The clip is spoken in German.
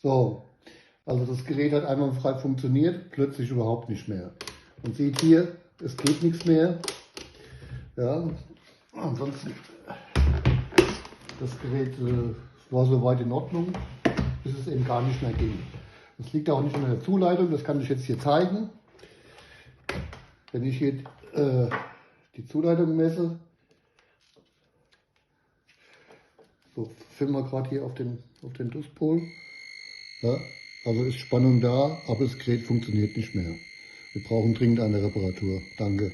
So, also das Gerät hat einwandfrei funktioniert, plötzlich überhaupt nicht mehr. Man sieht hier, es geht nichts mehr. Ja, ansonsten, das Gerät war soweit in Ordnung, bis es eben gar nicht mehr ging. Das liegt auch nicht an der Zuleitung, das kann ich jetzt hier zeigen. Wenn ich hier die Zuleitung messe, so filmen wir gerade hier auf den DUS-Pol. Ja, also ist Spannung da, aber das Gerät funktioniert nicht mehr. Wir brauchen dringend eine Reparatur. Danke.